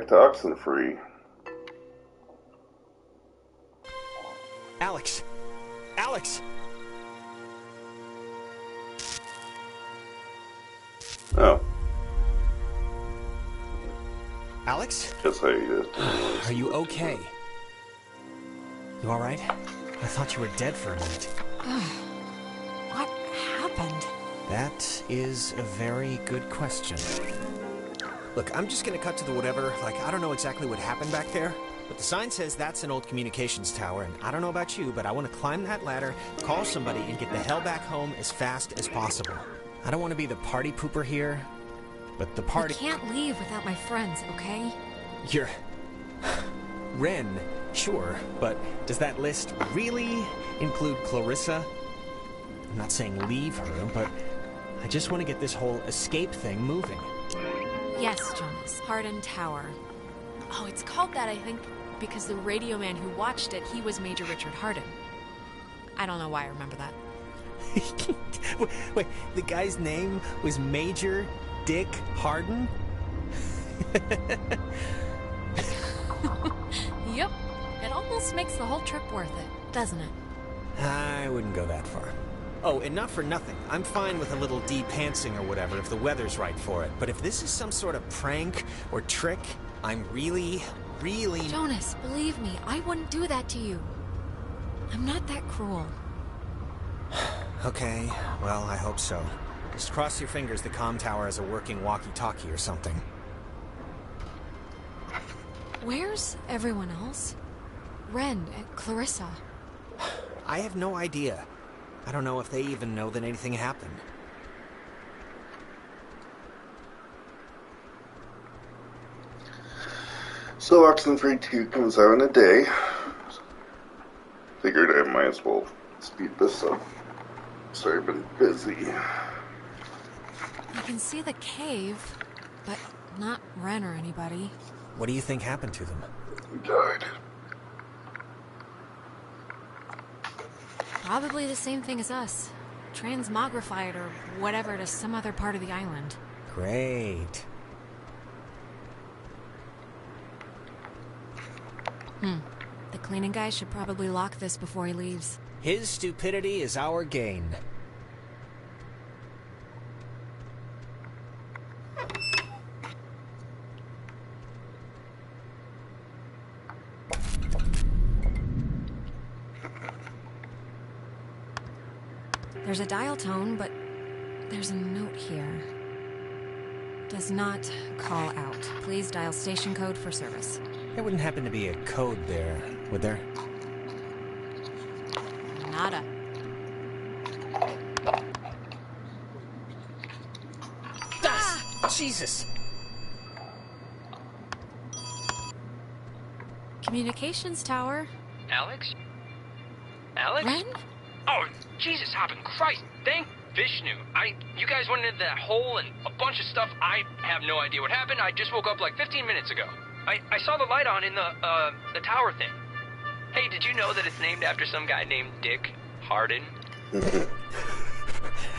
back to Oxenfree. Alex! Alex! Oh. Alex? Just how you did. Are you okay? You alright? I thought you were dead for a minute. What happened? That is a very good question. Look, I'm just gonna cut to the whatever. Like, I don't know exactly what happened back there, but the sign says that's an old communications tower, and I don't know about you, but I want to climb that ladder, call somebody, and get the hell back home as fast as possible. I don't want to be the party pooper here, but the party... I can't leave without my friends, okay? You're... Ren, sure, but does that list really include Clarissa? I'm not saying leave her, but I just want to get this whole escape thing moving. Yes, Jonas. Hardin Tower. Oh, it's called that, I think, because the radio man who watched it, he was Major Richard Hardin. I don't know why I remember that. Wait, the guy's name was Major Dick Hardin? Yep. It almost makes the whole trip worth it, doesn't it? I wouldn't go that far. Oh, and not for nothing. I'm fine with a little de-pantsing or whatever if the weather's right for it. But if this is some sort of prank or trick, I'm really... Jonas, believe me, I wouldn't do that to you. I'm not that cruel. Okay, well, I hope so. Just cross your fingers the comm tower has a working walkie-talkie or something. Where's everyone else? Ren and Clarissa. I have no idea. I don't know if they even know that anything happened. So Oxenfree 2 comes out in a day. Figured I might as well speed this up. Sorry, I've been busy. I can see the cave, but not Ren or anybody. What do you think happened to them? He died. Probably the same thing as us. Transmogrified or whatever to some other part of the island. Great. The cleaning guy should probably lock this before he leaves. His stupidity is our gain. There's a dial tone, but there's a note here. Does not call out. Please dial station code for service. There wouldn't happen to be a code there, would there? Nada. Jesus! Communications tower. Alex? Alex? Ren? Oh, Jesus, hopping Christ! Thank Vishnu. You guys went into that hole and a bunch of stuff. I have no idea what happened. I just woke up like 15 minutes ago. I saw the light on in the tower thing. Hey, did you know that it's named after some guy named Dick Hardin?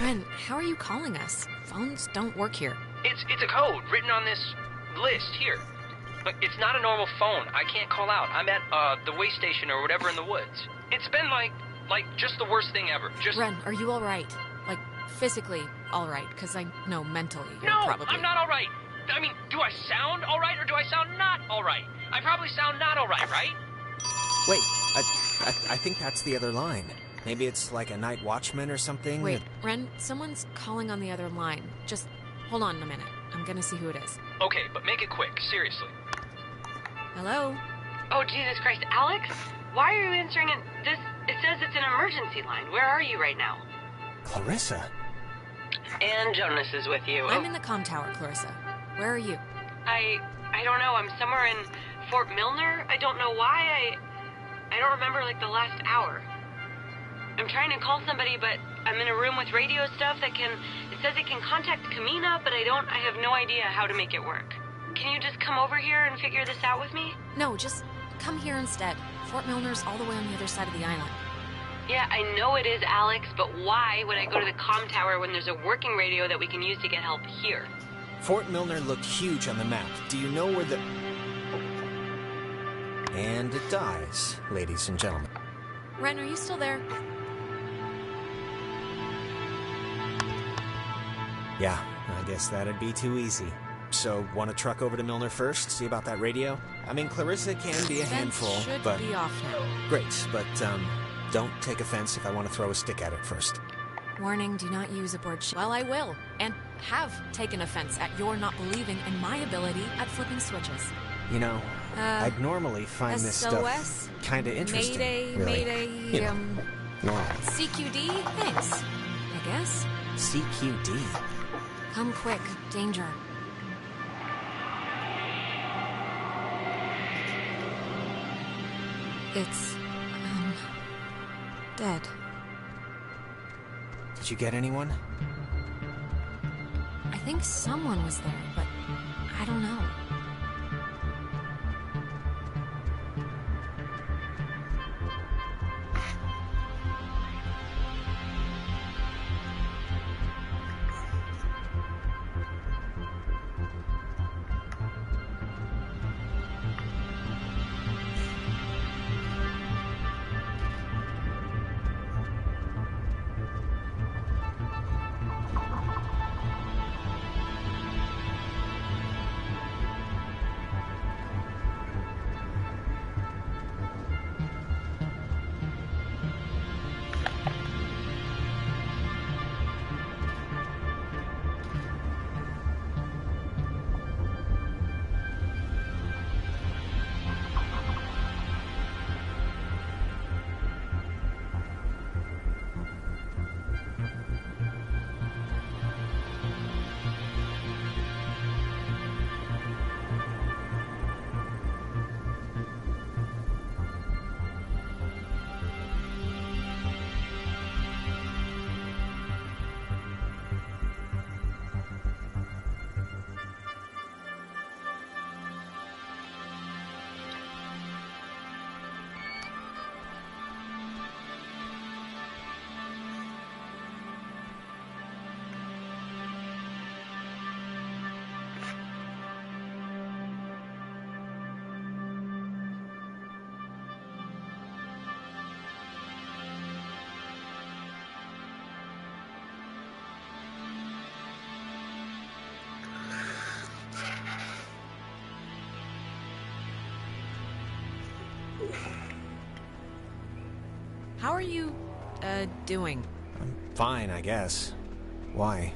Ren, how are you calling us? Phones don't work here. It's a code written on this list here. But it's not a normal phone. I can't call out. I'm at the way station or whatever in the woods. It's been like just the worst thing ever. Just Ren, are you all right? Like physically all right? Because I know mentally you're No, probably. I'm not all right. I mean, do I sound all right or do I sound not all right? I probably sound not all right, right? Wait, I think that's the other line. Maybe it's like a night watchman or something? Wait, Ren, someone's calling on the other line. Just hold on a minute. I'm gonna see who it is. Okay, but make it quick, seriously. Hello? Oh, Jesus Christ, Alex? Why are you answering it? It says it's an emergency line. Where are you right now? Clarissa? And Jonas is with you. I'm in the comm tower, Clarissa. Where are you? I don't know. I'm somewhere in Fort Milner. I don't know why. I don't remember, like, the last hour. I'm trying to call somebody, but I'm in a room with radio stuff that it says it can contact Kamina, but I have no idea how to make it work. Can you just come over here and figure this out with me? No, just come here instead. Fort Milner's all the way on the other side of the island. Yeah, I know it is, Alex, but why would I go to the comm tower when there's a working radio that we can use to get help here? Fort Milner looked huge on the map. Do you know where the... And it dies, ladies and gentlemen. Ren, are you still there? Yeah, I guess that'd be too easy. So, want to truck over to Milner first, see about that radio? I mean, Clarissa can be a handful, should but... be off now. Great, but, don't take offense if I want to throw a stick at it first. Warning, do not use aboard ship. Well, I will, and have taken offense at your not believing in my ability at flipping switches. You know, I'd normally find this stuff SOS? kinda interesting, Mayday, really. Mayday, Normal. CQD? Thanks, I guess. CQD? Come quick, danger. It's, dead. Did you get anyone? I think someone was there, but I don't know. How are you, doing? I'm fine, I guess. Why?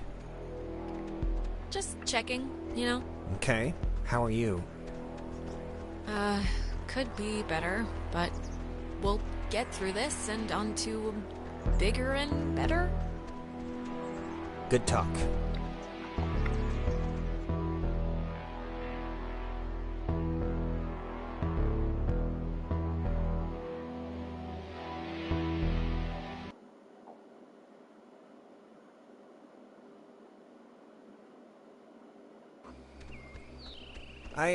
Just checking, you know? Okay. How are you? Could be better, but we'll get through this and on to bigger and better. Good talk. I,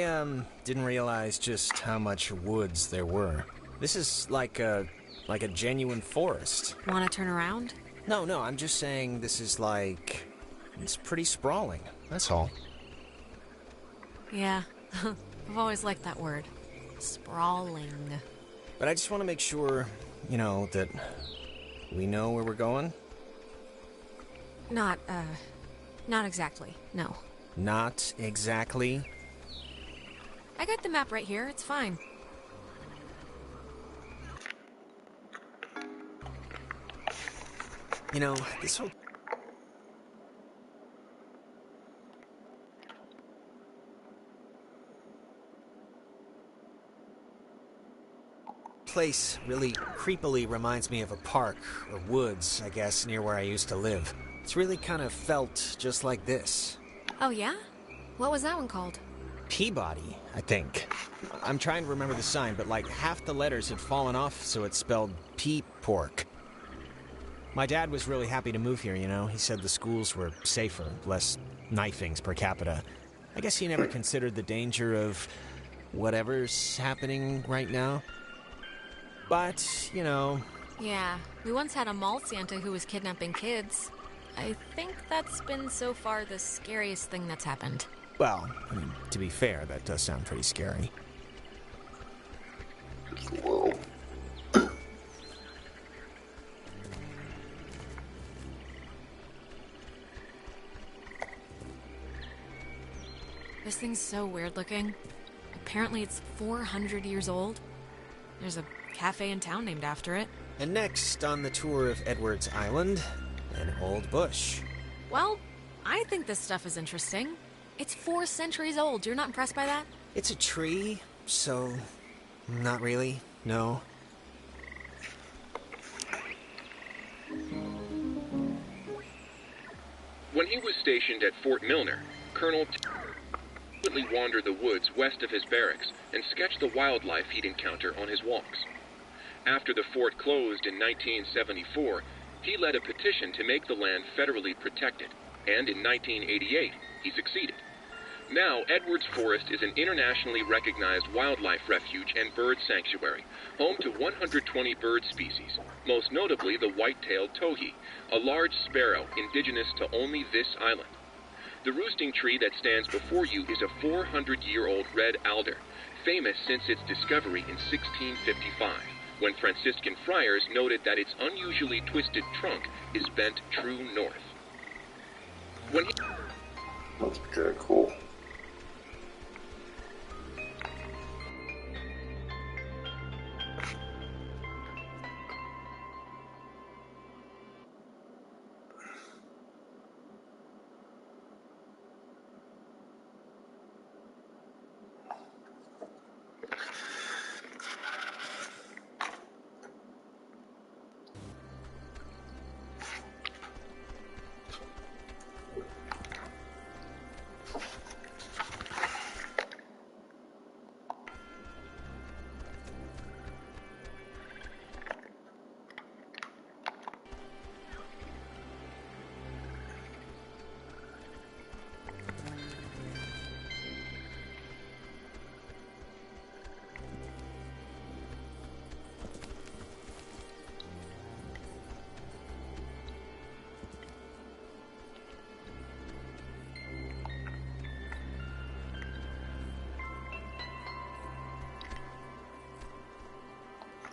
didn't realize just how much woods there were. This is like a genuine forest. Wanna turn around? No, I'm just saying this is like... It's pretty sprawling, that's all. Yeah, I've always liked that word. Sprawling. But I just want to make sure, you know, that we know where we're going. Not exactly, no. Not exactly? I got the map right here, it's fine. You know, this whole... place really creepily reminds me of a park, or woods, I guess, near where I used to live. It's really kind of felt just like this. Oh yeah? What was that one called? Peabody, I think. I'm trying to remember the sign, but like half the letters had fallen off, so it spelled pork. My dad was really happy to move here, you know. He said the schools were safer, less knifings per capita. I guess he never considered the danger of whatever's happening right now. But, you know... Yeah, we once had a mall Santa who was kidnapping kids. I think that's been so far the scariest thing that's happened. Well, I mean, to be fair, that does sound pretty scary. Whoa. This thing's so weird looking. Apparently it's 400 years old. There's a cafe in town named after it. And next on the tour of Edwards Island, an old bush. Well, I think this stuff is interesting. It's 4 centuries old. You're not impressed by that? It's a tree, so not really, no. When he was stationed at Fort Milner, Colonel frequently wandered the woods west of his barracks and sketched the wildlife he'd encounter on his walks. After the fort closed in 1974, he led a petition to make the land federally protected, and in 1988, he succeeded. Now, Edwards Forest is an internationally recognized wildlife refuge and bird sanctuary, home to 120 bird species, most notably the white-tailed towhee, a large sparrow indigenous to only this island. The roosting tree that stands before you is a 400-year-old red alder, famous since its discovery in 1655, when Franciscan friars noted that its unusually twisted trunk is bent true north. That's kind of cool.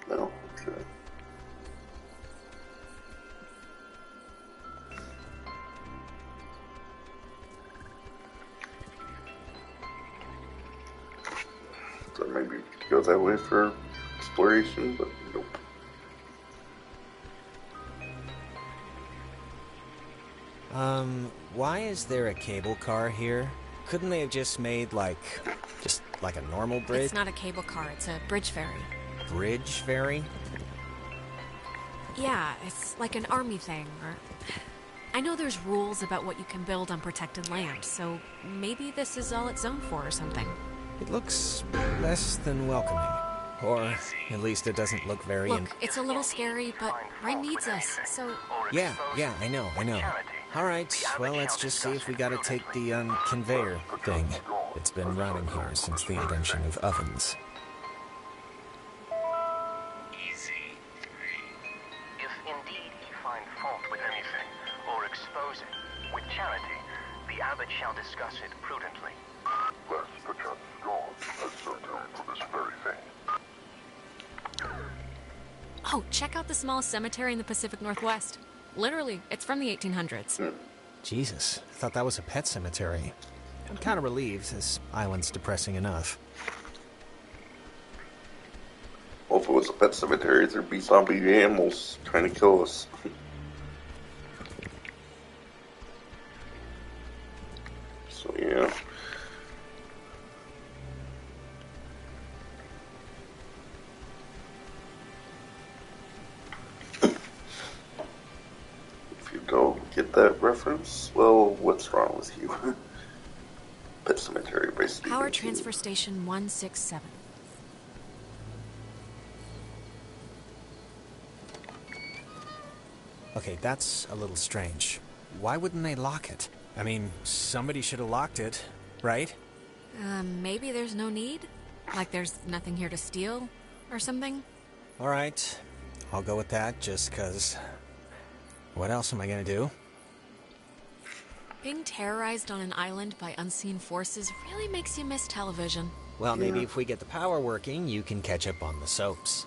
No, okay. So maybe go that way for exploration, but nope. Why is there a cable car here? Couldn't they have just made, like a normal bridge? It's not a cable car, it's a bridge ferry. Bridge ferry? Yeah, it's like an army thing, or... I know there's rules about what you can build on protected land, so maybe this is all it's zoned for or something. It looks less than welcoming. Or at least it doesn't look very... Look, it's a little scary, but Ryan needs us, so... Yeah, I know. All right, well, let's just see if we gotta take the, conveyor thing. It's been running here since the invention of ovens. Easy. If indeed ye find fault with anything, or expose it, with charity, the abbot shall discuss it prudently. Lest perchance God has sent him for this very thing. Oh, check out the small cemetery in the Pacific Northwest. Literally, it's from the 1800s. Jesus, I thought that was a pet cemetery. I'm kind of relieved, this island's depressing enough. Well, if it was a pet cemetery, there'd be zombie animals trying to kill us. So, yeah. If you don't get that reference, well, what's wrong with you? Pet cemetery, basically. Power Transfer Station 167. Okay, that's a little strange. Why wouldn't they lock it? I mean, somebody should have locked it, right? Maybe there's no need? Like there's nothing here to steal or something? All right, I'll go with that just 'cause... What else am I gonna do? Being terrorized on an island by unseen forces really makes you miss television. Well, maybe if we get the power working, you can catch up on the soaps.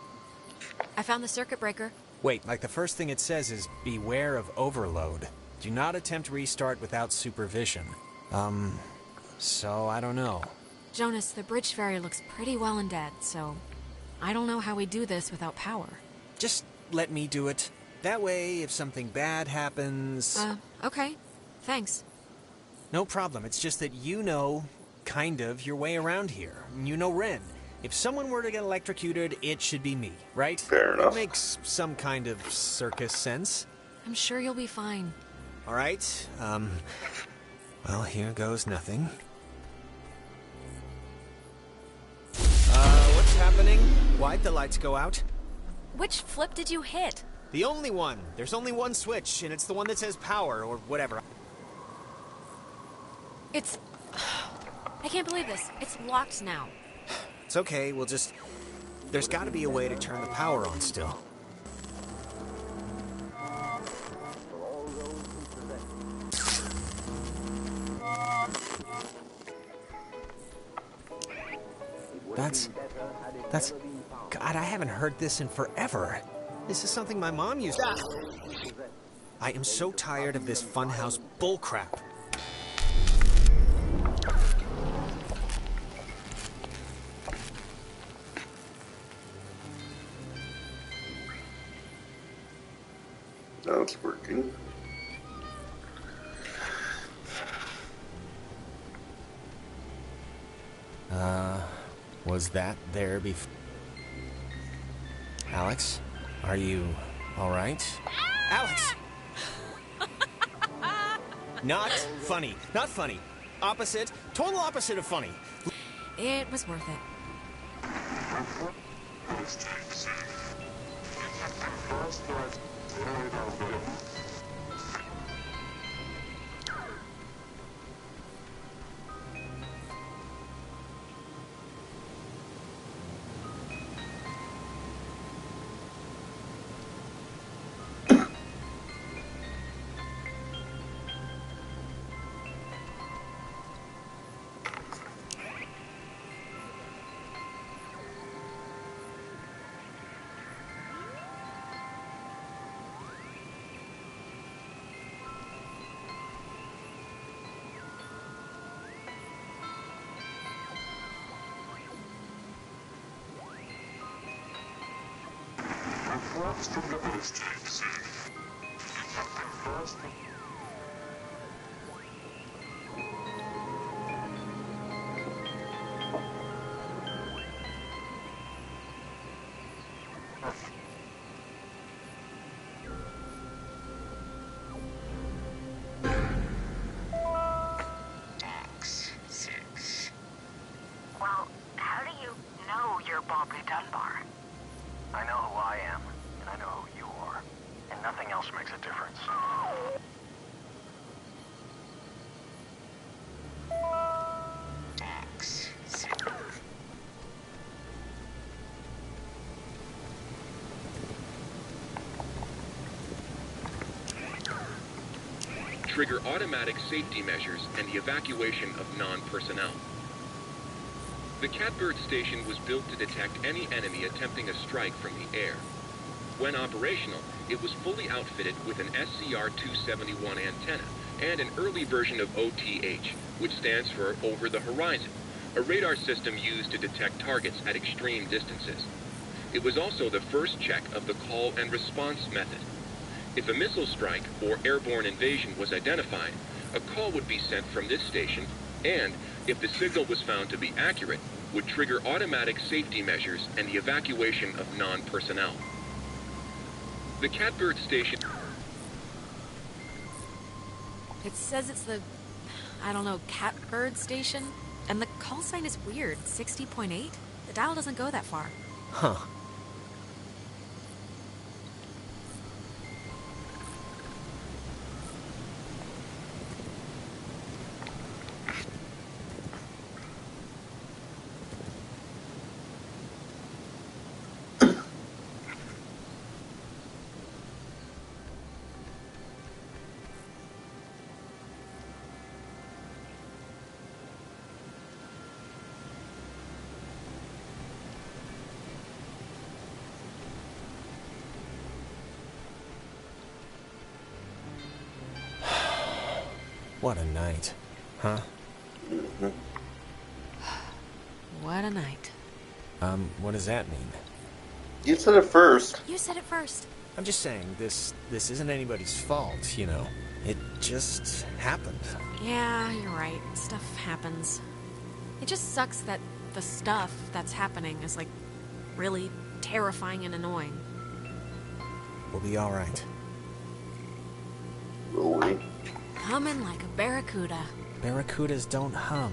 I found the circuit breaker. Wait, like the first thing it says is, beware of overload. Do not attempt restart without supervision. So I don't know. Jonas, the bridge ferry looks pretty well and dead, so I don't know how we do this without power. Just let me do it. That way, if something bad happens... Okay. Thanks. No problem. It's just that you know, kind of, your way around here. You know Ren. If someone were to get electrocuted, it should be me, right? Fair enough. Makes some kind of circus sense. I'm sure you'll be fine. All right, well, here goes nothing. What's happening? Why'd the lights go out? Which flip did you hit? The only one. There's only one switch, and it's the one that says power, or whatever. It's... I can't believe this. It's locked now. It's okay, we'll just... There's gotta be a way to turn the power on still. That's... God, I haven't heard this in forever. This is something my mom used to... I am so tired of this funhouse bullcrap. Now it's working. Was that there before? Alex? Are you alright? Alex! Not funny. Not funny. Opposite. Total opposite of funny. It was worth it. Well, how do you know you're Bobby Dunbar? I know who I am, and I know who you are, and nothing else makes a difference. Trigger automatic safety measures and the evacuation of non-personnel. The Catbird station was built to detect any enemy attempting a strike from the air. When operational, it was fully outfitted with an SCR-271 antenna and an early version of OTH, which stands for Over the Horizon, a radar system used to detect targets at extreme distances. It was also the first check of the call and response method. If a missile strike or airborne invasion was identified, a call would be sent from this station and, if the signal was found to be accurate, would trigger automatic safety measures and the evacuation of non-personnel. The Catbird station... It says it's the, I don't know, Catbird station? And the call sign is weird, 60.8? The dial doesn't go that far. Huh. What a night. Huh? Mm-hmm. What a night. What does that mean? You said it first. You said it first. I'm just saying, this isn't anybody's fault, you know. It just happened. Yeah, you're right. Stuff happens. It just sucks that the stuff that's happening is, like, really terrifying and annoying. We'll be alright. Will we? Humming like a barracuda. Barracudas don't hum.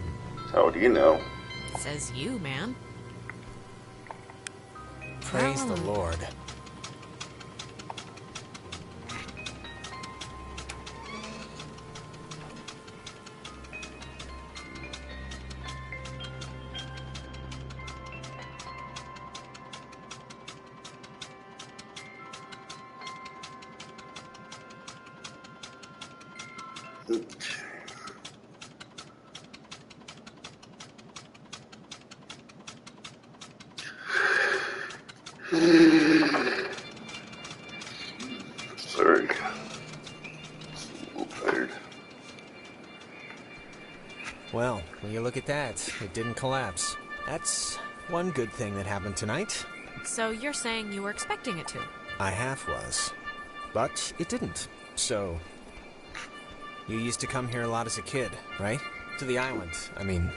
How do you know? Says you, man. Praise the Lord. Sorry. I'm a little tired. Well, when you look at that, it didn't collapse. That's one good thing that happened tonight. So you're saying you were expecting it to? I half was. But it didn't. So, you used to come here a lot as a kid, right? To the island. I mean,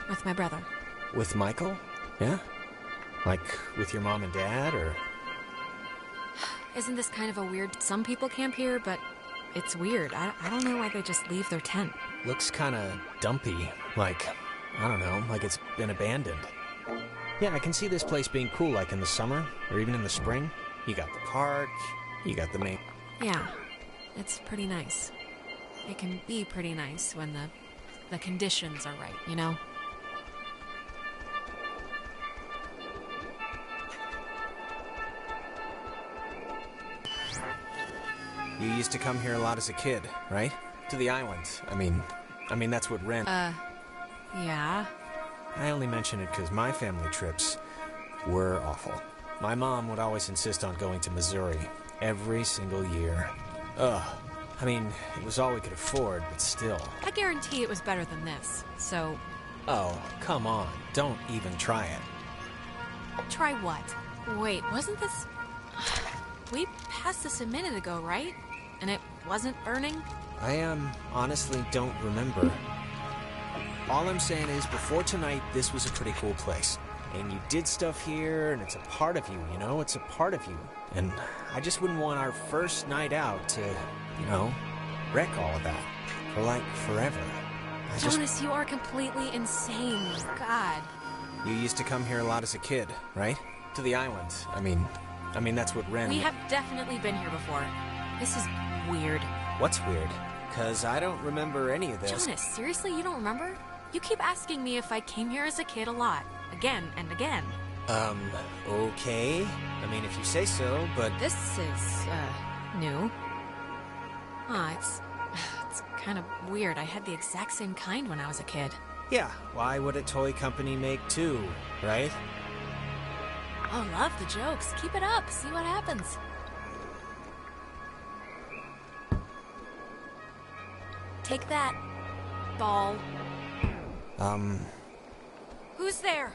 with my brother. with Michael? Yeah? Like, with your mom and dad, or? Isn't this kind of a weird... Some people camp here, but it's weird. I don't know why they just leave their tent. Looks kinda dumpy. Like, I don't know, like it's been abandoned. Yeah, I can see this place being cool, like in the summer, or even in the spring. You got the park, you got the main... Yeah, it's pretty nice. It can be pretty nice when the conditions are right, you know? You used to come here a lot as a kid, right? To the island. I mean, that's what Ren... Yeah. I only mention it because my family trips were awful. My mom would always insist on going to Missouri every single year. Ugh. I mean, it was all we could afford, but still. I guarantee it was better than this, so... Oh, come on. Don't even try it. Try what? Wait, wasn't this... We passed this a minute ago, right? And it wasn't burning? I, honestly don't remember. All I'm saying is, before tonight, this was a pretty cool place. And you did stuff here, and it's a part of you, you know? It's a part of you. And I just wouldn't want our first night out to, you know, wreck all of that. For, like, forever. Jonas, you are completely insane. God. You used to come here a lot as a kid, right? To the island. I mean, that's what Ren... We have definitely been here before. This is weird. What's weird? 'Cause I don't remember any of this. Jonas, seriously, you don't remember? You keep asking me if I came here as a kid a lot. Again and again. Okay. I mean, if you say so, but... This is, new. It's kind of weird. I had the exact same kind when I was a kid. Yeah, why would a toy company make two, right? Oh, love the jokes. Keep it up. See what happens. Take that, ball. Who's there?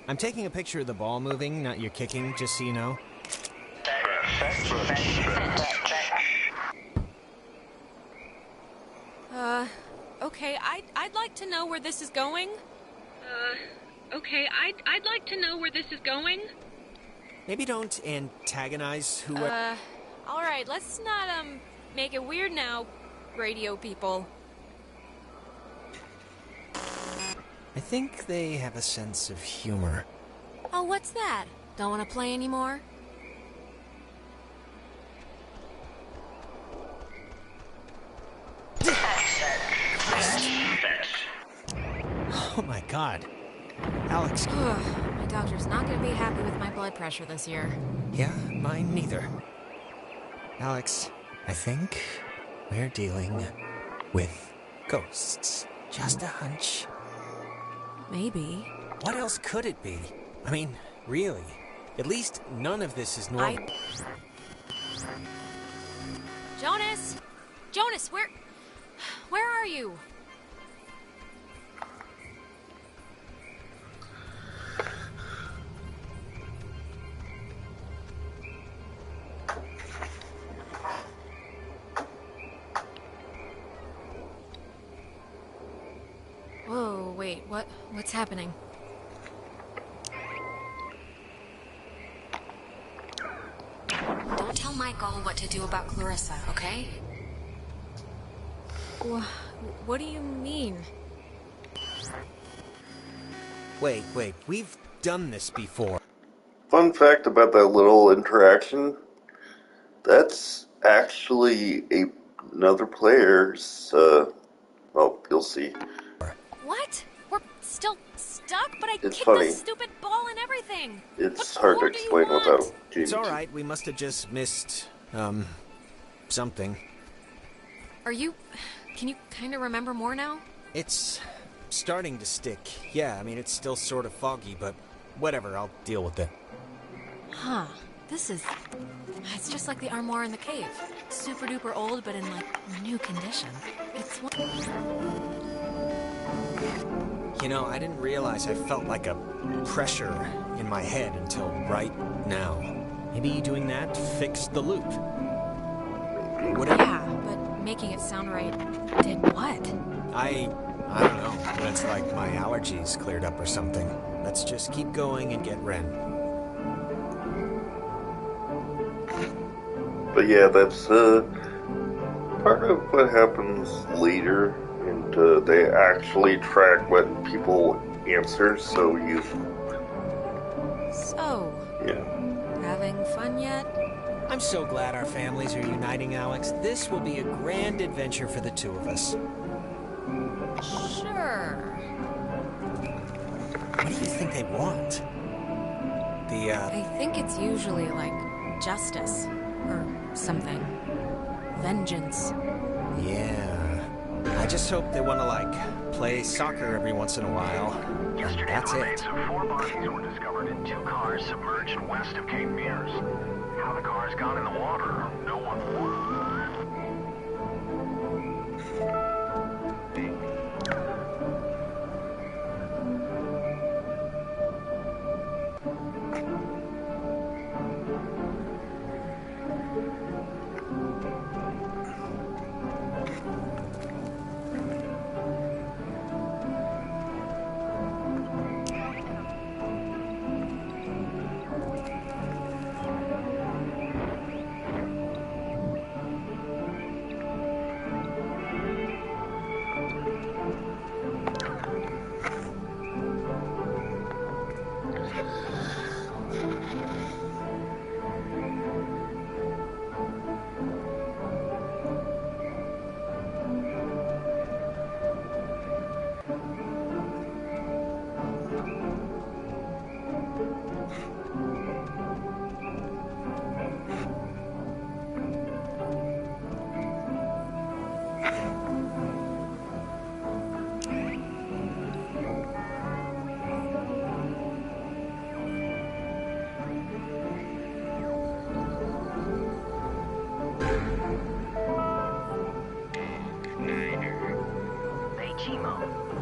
I'm taking a picture of the ball moving, not your kicking, just so you know. Okay, I'd like to know where this is going. Okay, I'd like to know where this is going. Maybe don't antagonize whoever... Alright, let's not, make it weird now, radio people. I think they have a sense of humor. Oh, what's that? Don't want to play anymore? Oh my god. Alex... My doctor's not gonna be happy with my blood pressure this year. Yeah, mine neither. Alex, I think we're dealing with ghosts. Just a hunch. Maybe. What else could it be? I mean, really. At least none of this is normal. Jonas, where are you? Whoa, wait, what's happening? Don't tell Michael what to do about Clarissa, okay? What do you mean? Wait, we've done this before. Fun fact about that little interaction, that's actually another player's, well, you'll see. What? We're still stuck, but I It's kicked funny. the stupid ball and everything. It's What hard to more do you explain want? without It's GBT. alright, we must have just missed, something. Can you kind of remember more now? It's starting to stick. Yeah, I mean, it's still sort of foggy, but whatever, I'll deal with it. Huh. It's just like the armoire in the cave. Super duper old, but in, like, new condition. It's one... You know, I didn't realize I felt like a pressure in my head until right now. Maybe doing that fixed the loop. Whatever. Yeah, but making it sound right did what? I don't know, but it's like my allergies cleared up or something. Let's just keep going and get Ren. But yeah, that's part of what happens later, and they actually track what people answer, so you... So, Yeah. having fun yet? I'm so glad our families are uniting, Alex. This will be a grand adventure for the two of us. Sure. What do you think they want? I think it's usually like justice or something. Vengeance. Yeah. I just hope they want to, like, play soccer every once in a while. Yesterday, That's the it. remains of 4 bodies were discovered in 2 cars submerged west of Cape Mears. How the cars got in the water, no one knows.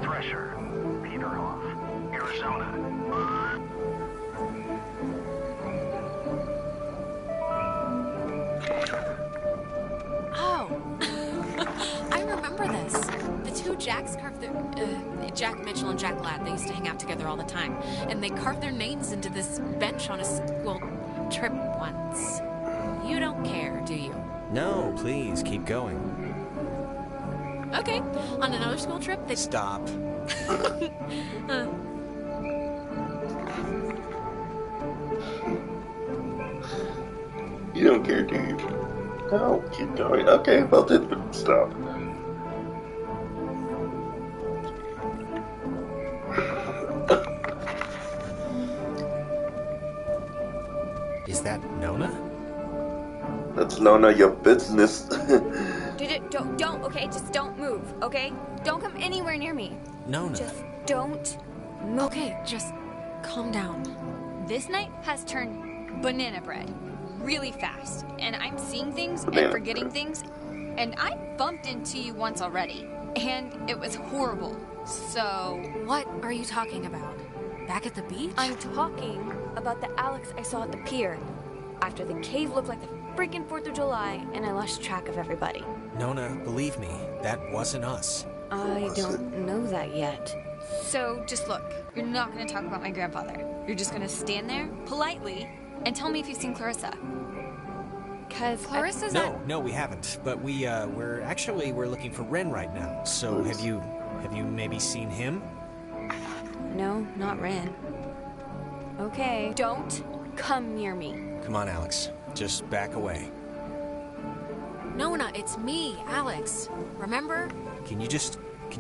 Thresher, Peterhoff, Arizona. Oh, I remember this. The two Jacks carved their... Jack Mitchell and Jack Ladd, they used to hang out together all the time. And they carved their names into this bench on a school trip once. You don't care, do you? No, please, keep going. Okay, on another school trip, they... Stop. You don't care, do you? No, keep going. Okay, well then, but stop. Is that Nona? That's none of your business. Don't, okay? Just don't move, okay? Don't come anywhere near me. Nona. Just don't move. Okay, just calm down. This night has turned banana bread really fast, and I'm seeing things Banana and forgetting bread. things And I bumped into you once already. And it was horrible. So... What are you talking about? Back at the beach? I'm talking about the Alex I saw at the pier. After the cave looked like the freaking 4th of July, and I lost track of everybody. Nona, believe me, that wasn't us. I don't know that yet. So, just look. You're not going to talk about my grandfather. You're just going to stand there, politely, and tell me if you've seen Clarissa. Because Clarissa's No, we haven't. But we're looking for Ren right now. So have you maybe seen him? No, not Ren. Okay, don't come near me. Come on, Alex. Just back away. Nona, it's me, Alex. Remember? Can you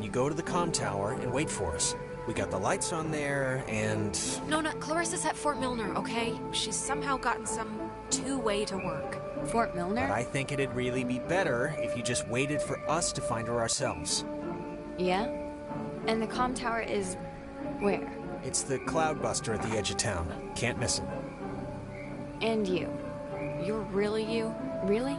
go to the comm tower and wait for us? We got the lights on there, and... Nona, Clarissa's at Fort Milner, okay? She's somehow gotten some two-way to work. Fort Milner? But I think it'd really be better if you just waited for us to find her ourselves. Yeah? And the comm tower is... where? It's the Cloudbuster at the edge of town. Can't miss it. And you. You're really you? Really?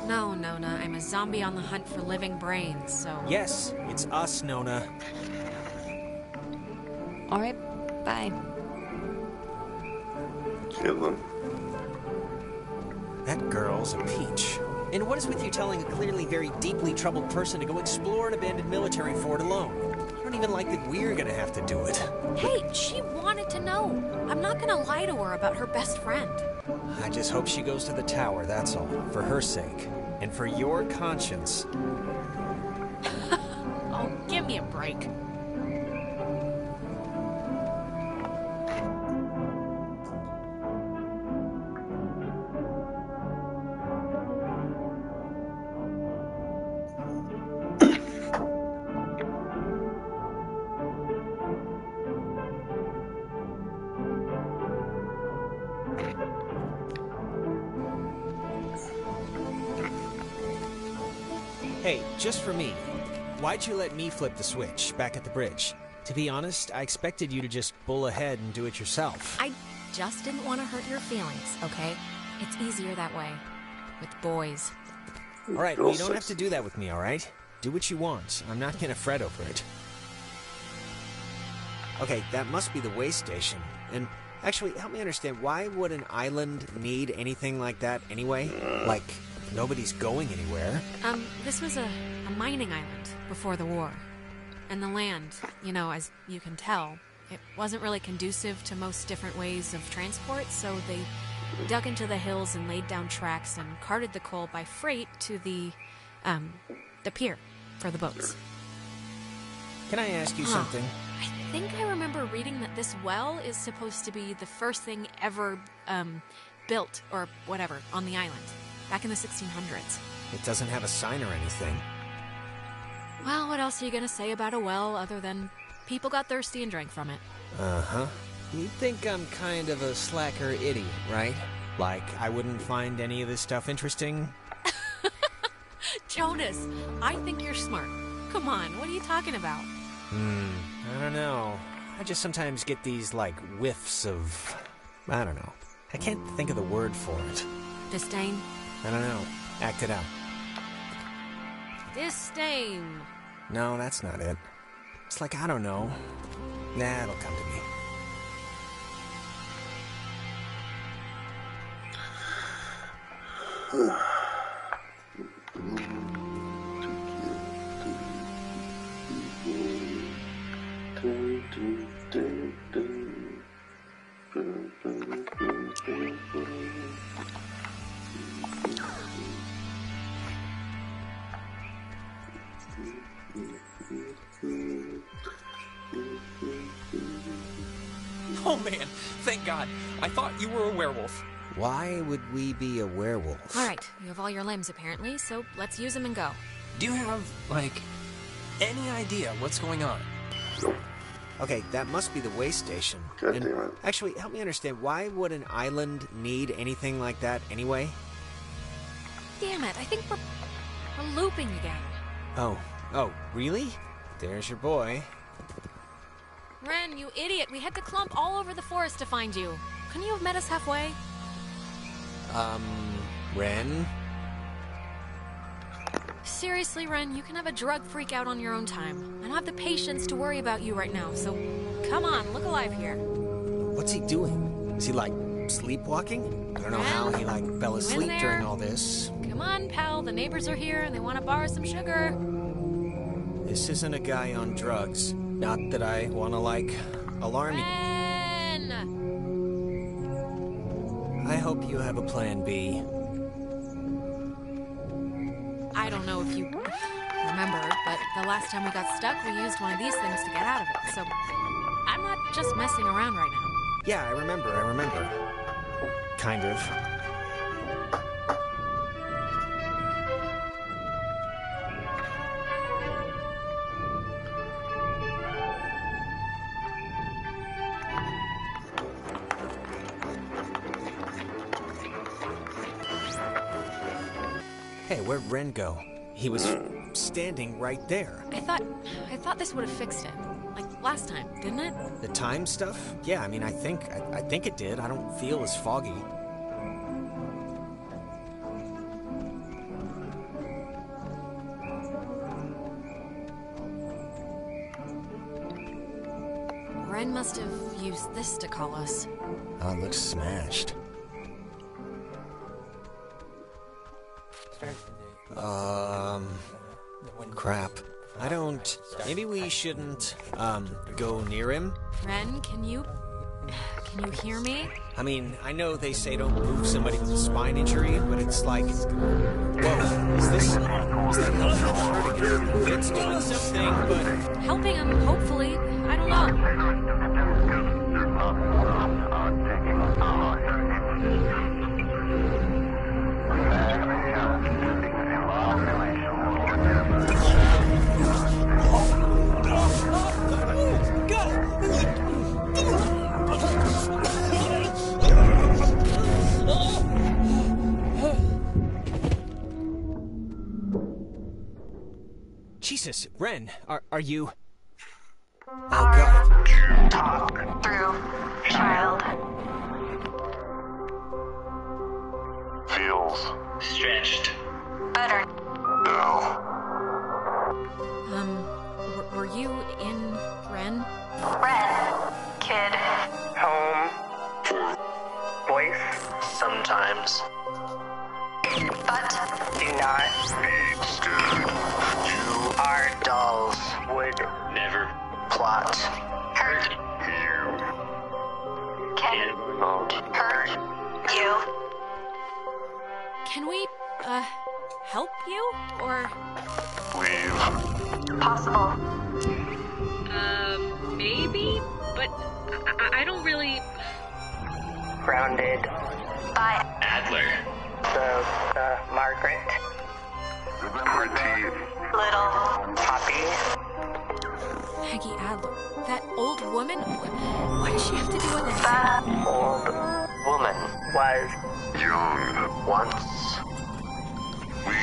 No, Nona, I'm a zombie on the hunt for living brains, so... Yes, it's us, Nona. Alright, bye. Kill them. That girl's a peach. And what is with you telling a clearly very deeply troubled person to go explore an abandoned military fort alone? You don't even like that we're gonna have to do it. Hey, she wanted to know. I'm not gonna lie to her about her best friend. I just hope she goes to the tower, that's all. For her sake. And for your conscience. Oh, give me a break. Hey, just for me, why'd you let me flip the switch back at the bridge? To be honest, I expected you to just bull ahead and do it yourself. I just didn't want to hurt your feelings, okay? It's easier that way. With boys. Alright, well, you don't have to do that with me, alright? Do what you want. I'm not gonna fret over it. Okay, that must be the way station. And actually, help me understand, why would an island need anything like that anyway? Like, nobody's going anywhere. This was a mining island before the war. And the land, you know, as you can tell, it wasn't really conducive to most different ways of transport, so they dug into the hills and laid down tracks and carted the coal by freight to the pier for the boats. Can I ask you something? I think I remember reading that this well is supposed to be the first thing ever, built, or whatever, on the island. Back in the 1600s. It doesn't have a sign or anything. Well, what else are you gonna say about a well other than people got thirsty and drank from it? Uh-huh. You think I'm kind of a slacker idiot, right? Like, I wouldn't find any of this stuff interesting? Jonas, I think you're smart. Come on, what are you talking about? I don't know. I just sometimes get these, like, whiffs of... I don't know. I can't think of the word for it. Disdain? I don't know. Act it out. Disdain. No, that's not it. It's like, I don't know. Nah, it'll come to me. Oh man, thank God. I thought you were a werewolf. Why would we be a werewolf? All right, you have all your limbs apparently, so let's use them and go. Do you have, like, any idea what's going on? Okay, that must be the way station. God damn it. Actually, help me understand, why would an island need anything like that anyway? Damn it, I think we're looping again. Oh, really? There's your boy. Ren, you idiot, we had to clump all over the forest to find you. Couldn't you have met us halfway? Ren? Seriously, Ren, you can have a drug freak out on your own time. I don't have the patience to worry about you right now, so come on, look alive here. What's he doing? Is he, like, sleepwalking? I don't know how he, like, fell asleep during all this. Come on, pal, the neighbors are here and they want to borrow some sugar. This isn't a guy on drugs. Not that I want to, like, alarm you. Ren! I hope you have a plan B. I don't know if you remember, but the last time we got stuck, we used one of these things to get out of it, so I'm not just messing around right now. Yeah, I remember. Kind of. Hey, where'd Ren go? He was standing right there. I thought this would have fixed it. Like last time, didn't it? The time stuff? Yeah, I mean, I think it did. I don't feel as foggy. Ren must have used this to call us. Oh, it looks smashed. Crap. Maybe we shouldn't, go near him? Ren, can you hear me? I mean, I know they say don't move somebody with a spine injury, but it's like... Whoa, is that hurting him? It's doing something, but... Helping him, hopefully. I don't know. Jesus, Ren, are you... Oh, God. Talk through, child. Feels Stretched. Better. no. Were you in Ren? Ren. Kid. Home. Voice. Sometimes. But do not be scared. You are dolls. Would never plot. Hurt you. Can hurt you. Can we, help you? Or... Leave. Possible. Maybe? But I don't really... Grounded. By Adler. The Margaret. Pretty. Little Poppy. Peggy Adler. That old woman? What does she have to do with it? The old woman was Young. once. We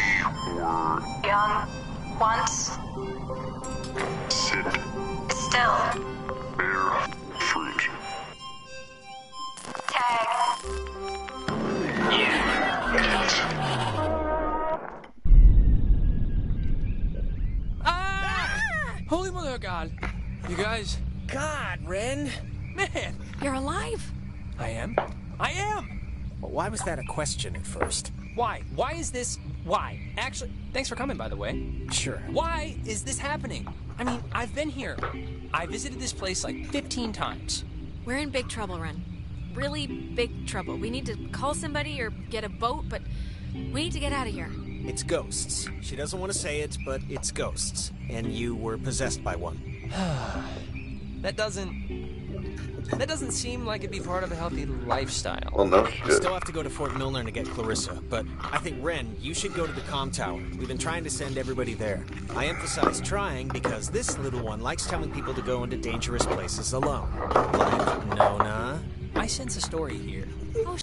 were. Young. Once. Sit. Still. Bear. Fruit. Tag. Holy mother of God. You guys... God, Ren! Man! You're alive? I am? Well, why was that a question at first? Why? Why is this... Why? Actually, thanks for coming, by the way. Sure. Why is this happening? I mean, I've been here. I visited this place like 15 times. We're in big trouble, Ren. Really big trouble. We need to call somebody or get a boat, but we need to get out of here. It's ghosts. She doesn't want to say it, but it's ghosts. And you were possessed by one. That doesn't seem like it'd be part of a healthy lifestyle. Well, no We shit. still have to go to Fort Milner to get Clarissa, but I think, Ren, you should go to the comm tower. We've been trying to send everybody there. I emphasize trying because this little one likes telling people to go into dangerous places alone. Like Nona. I sense a story here. Oh,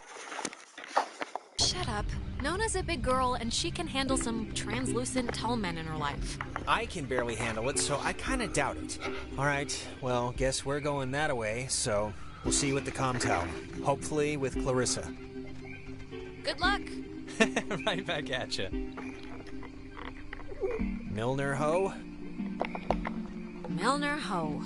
shut up. Nona's a big girl, and she can handle some translucent tall men in her life. I can barely handle it, so I kind of doubt it. All right, well, guess we're going that away, so we'll see you at the comm tower. Hopefully with Clarissa. Good luck. Right back at you. Milner Ho? Milner Ho.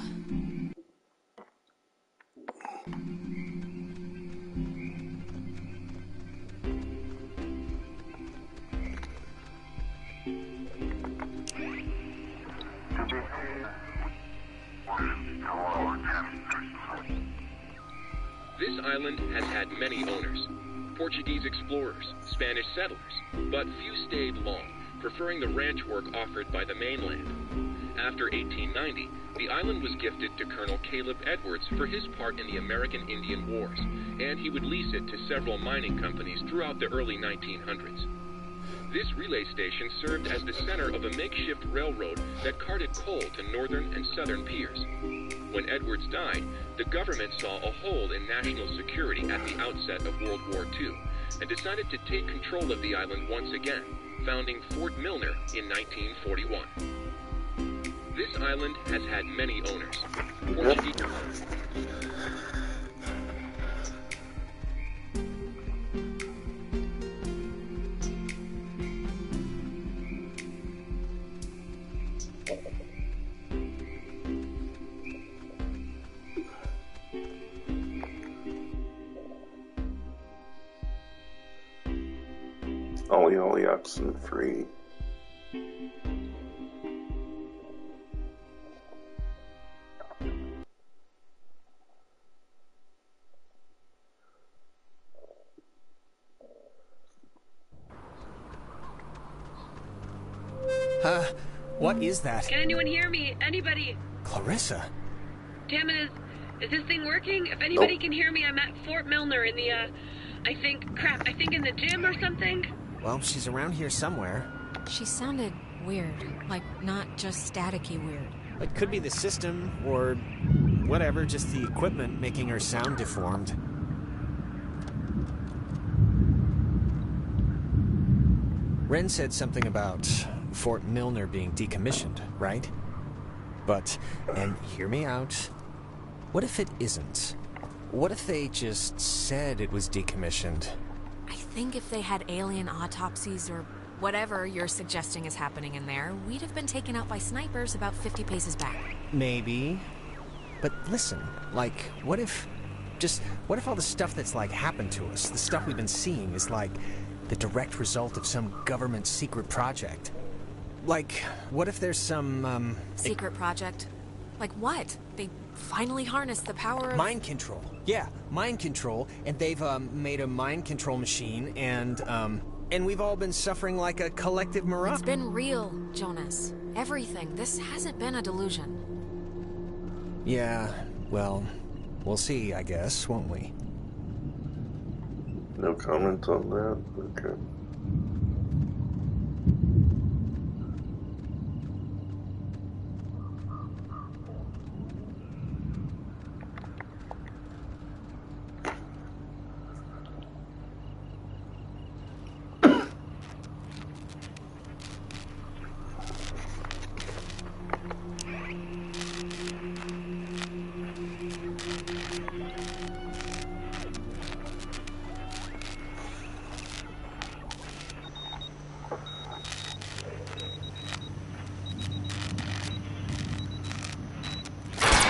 This island has had many owners. Portuguese explorers, Spanish settlers, but few stayed long, preferring the ranch work offered by the mainland. After 1890, the island was gifted to Colonel Caleb Edwards for his part in the American Indian Wars, and he would lease it to several mining companies throughout the early 1900s. This relay station served as the center of a makeshift railroad that carted coal to northern and southern piers. When Edwards died, the government saw a hole in national security at the outset of World War II and decided to take control of the island once again, founding Fort Milner in 1941. This island has had many owners. Ollie Oxenfree. What is that? Can anyone hear me? Anybody? Clarissa? Damn it, is this thing working? If anybody can hear me, I'm at Fort Milner in the, I think in the gym or something. Well, she's around here somewhere. She sounded weird. Like, not just staticky weird. It could be the system, or whatever, just the equipment making her sound deformed. Ren said something about Fort Milner being decommissioned, right? But, and hear me out, what if it isn't? What if they just said it was decommissioned? I think if they had alien autopsies or whatever you're suggesting is happening in there, we'd have been taken out by snipers about 50 paces back. Maybe. But listen, like, what if all the stuff that's, like, happened to us, the stuff we've been seeing, is, like, the direct result of some government secret project? Like, what if there's some, Secret project? Like what? They finally harnessed the power of... Mind control. Yeah, mind control, and they've, made a mind control machine, and we've all been suffering like a collective mirage. It's been real, Jonas. Everything. This hasn't been a delusion. Yeah, well, we'll see, I guess, won't we? No comment on that? Okay.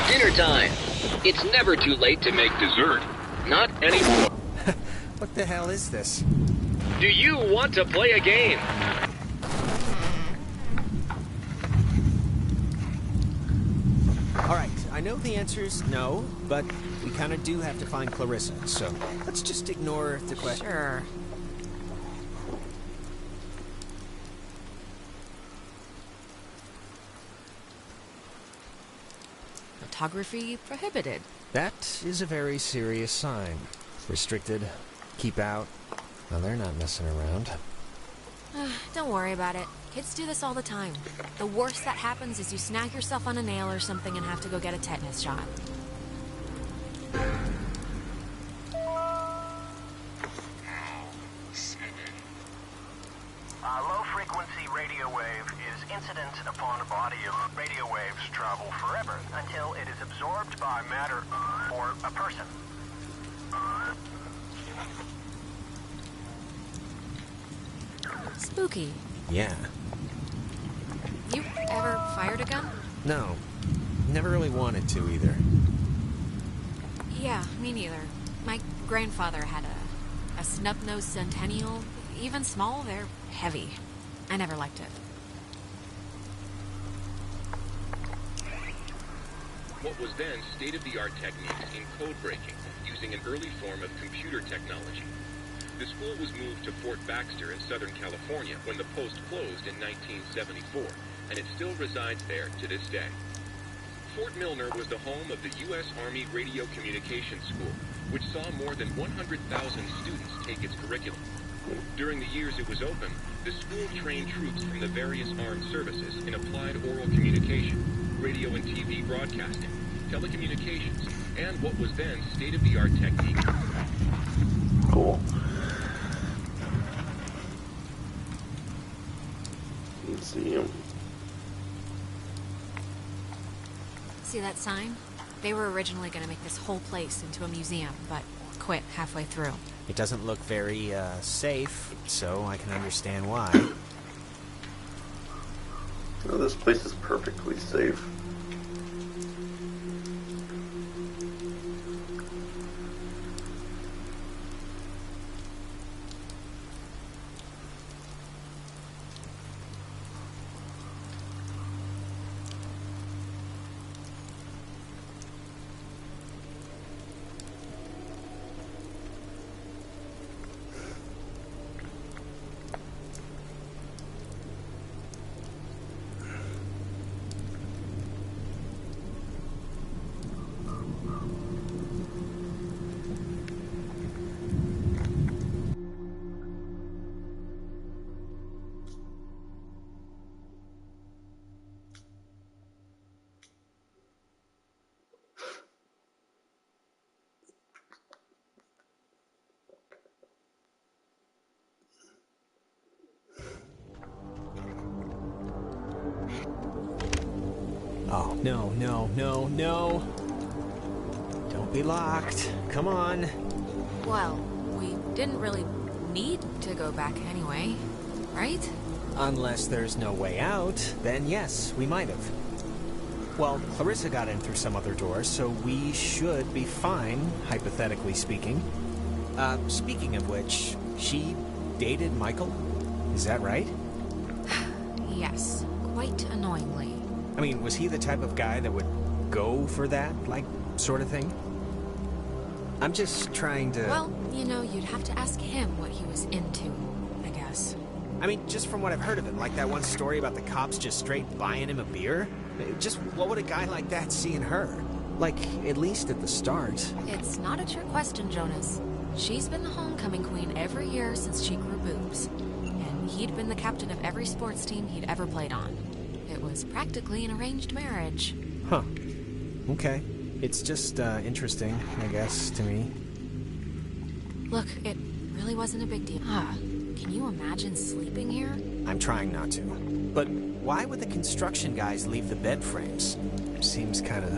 Dinner time. It's never too late to make dessert. Not anymore. What the hell is this? Do you want to play a game? Alright, I know the answer's no, but we kind of do have to find Clarissa, so let's just ignore the question. Sure. Photography prohibited. That is a very serious sign. Restricted. Keep out. Well, they're not messing around. Don't worry about it. Kids do this all the time. The worst that happens is you snag yourself on a nail or something and have to go get a tetanus shot. Low-frequency radio wave is incident upon a body of radio waves travel forever until it is absorbed by matter or a person. Spooky. Yeah. You No. Never really wanted to either. Yeah, me neither. My grandfather had a snub-nosed centennial. Even small, they're heavy. I never liked it. What was then state-of-the-art techniques in code breaking, using an early form of computer technology. The school was moved to Fort Baxter in Southern California when the post closed in 1974, and it still resides there to this day. Fort Milner was the home of the U.S. Army Radio Communications School, which saw more than 100,000 students take its curriculum. During the years it was open, the school trained troops from the various armed services in applied oral communication, radio and TV broadcasting, telecommunications, and what was then state-of-the-art technique. Cool. Museum. See that sign? They were originally going to make this whole place into a museum, but quit halfway through. It doesn't look very, safe, so I can understand why. Oh, this place is perfectly safe. Oh, no, no, no, no. Don't be locked. Come on. Well, we didn't really need to go back anyway, right? Unless there's no way out, then yes, we might have. Well, Clarissa got in through some other door, so we should be fine, hypothetically speaking. Speaking of which, she dated Michael? Is that right? Yes, quite annoyingly. I mean, was he the type of guy that would go for that, like, sort of thing? I'm just trying to... Well, you know, you'd have to ask him what he was into, I guess. I mean, just from what I've heard of him, like that one story about the cops just straight buying him a beer? Just what would a guy like that see in her? Like, at least at the start. It's not a trick question, Jonas. She's been the homecoming queen every year since she grew boobs. And he'd been the captain of every sports team he'd ever played on. It was practically an arranged marriage. Huh. Okay. It's just, interesting, I guess, to me. Look, it really wasn't a big deal. Can you imagine sleeping here? I'm trying not to. But why would the construction guys leave the bed frames? Seems kind of...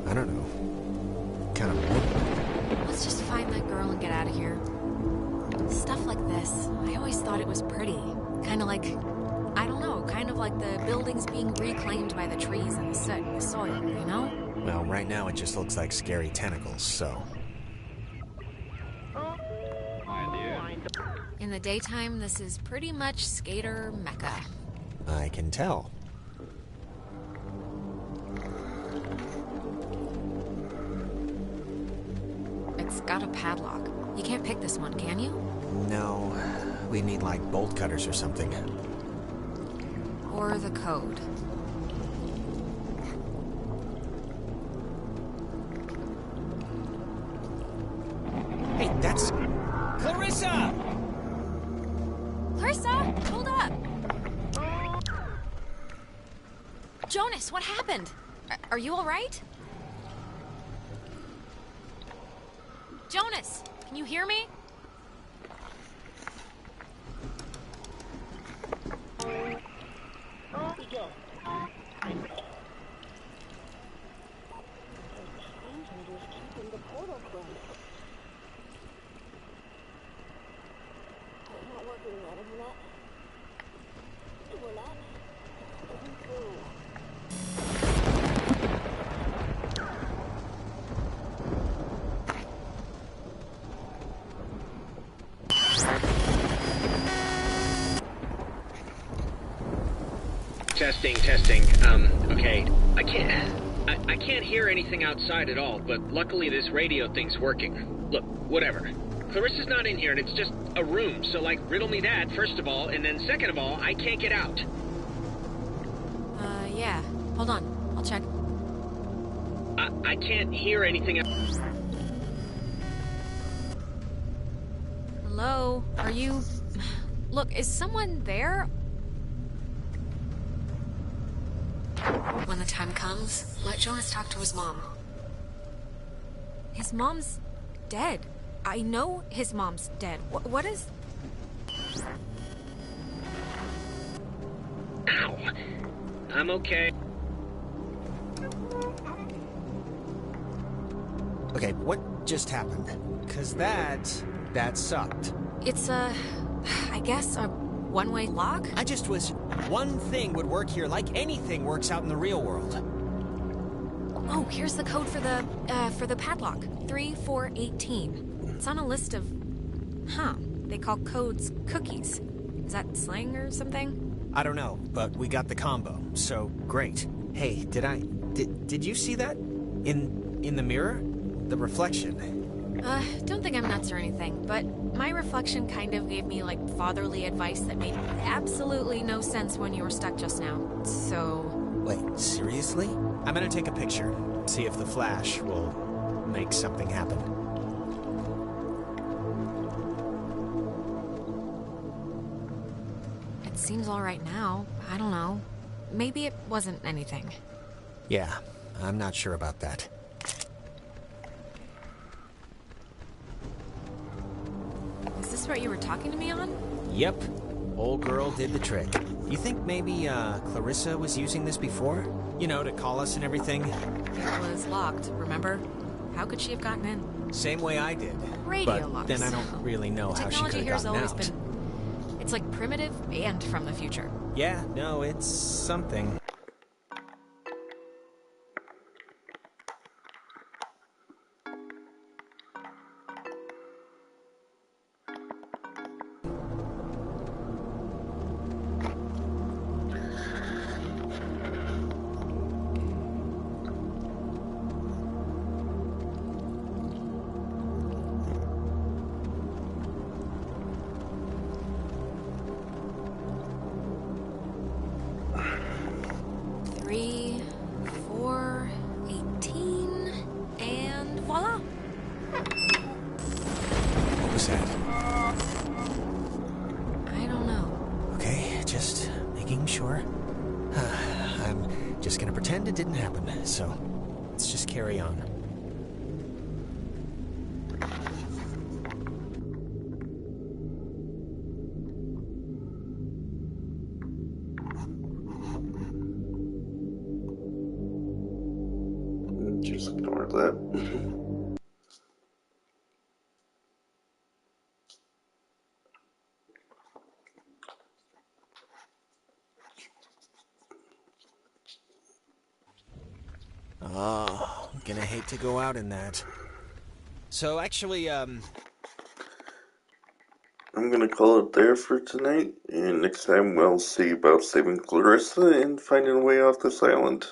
I don't know. Kind of... Let's just find that girl and get out of here. Stuff like this, I always thought it was pretty. Kind of like... I don't know, kind of like the buildings being reclaimed by the trees and the soot and the soil, you know? Well, right now it just looks like scary tentacles, so... In the daytime, this is pretty much skater mecca. I can tell. It's got a padlock. You can't pick this one, can you? No, we need like bolt cutters or something. Or the code. Hey, that's... Clarissa! Clarissa, hold up! Jonas, what happened? Are you all right? Jonas, can you hear me? Testing. Okay. I can't hear anything outside at all, but luckily this radio thing's working. Look, whatever. Clarissa's not in here, and it's just a room, so, like, riddle me that, first of all, and then second of all, I can't get out. Yeah. Hold on. I'll check. I can't hear anything else. Hello? Are you... Look, is someone there? When the time comes, let Jonas talk to his mom. His mom's dead. I know his mom's dead. What is... Ow. I'm okay. Okay, what just happened? Because that sucked. It's I guess a one-way lock? I just was... One thing would work here like anything works out in the real world. Oh, here's the code for the padlock. 3418. It's on a list of... Huh. They call codes cookies. Is that slang or something? I don't know, but we got the combo, so great. Hey, did you see that? In the mirror? The reflection. Don't think I'm nuts or anything, but my reflection kind of gave me, like, fatherly advice that made absolutely no sense when you were stuck just now. So... Wait, seriously? I'm gonna take a picture, see if the flash will make something happen. It seems all right now. I don't know. Maybe it wasn't anything. Yeah, I'm not sure about that. Is this what you were talking to me on? Yep. Old girl did the trick. You think maybe, Clarissa was using this before? You know, to call us and everything? It was locked, remember? How could she have gotten in? Same way I did. Radio but locks. Then I don't really know how she could Technology have here's gotten always out. been... It's like primitive and from the future. Yeah, no, it's something. Didn't happen, so let's just carry on. Just ignore that. Oh, I'm gonna hate to go out in that. So actually, I'm gonna call it there for tonight, and next time we'll see about saving Clarissa and finding a way off this island.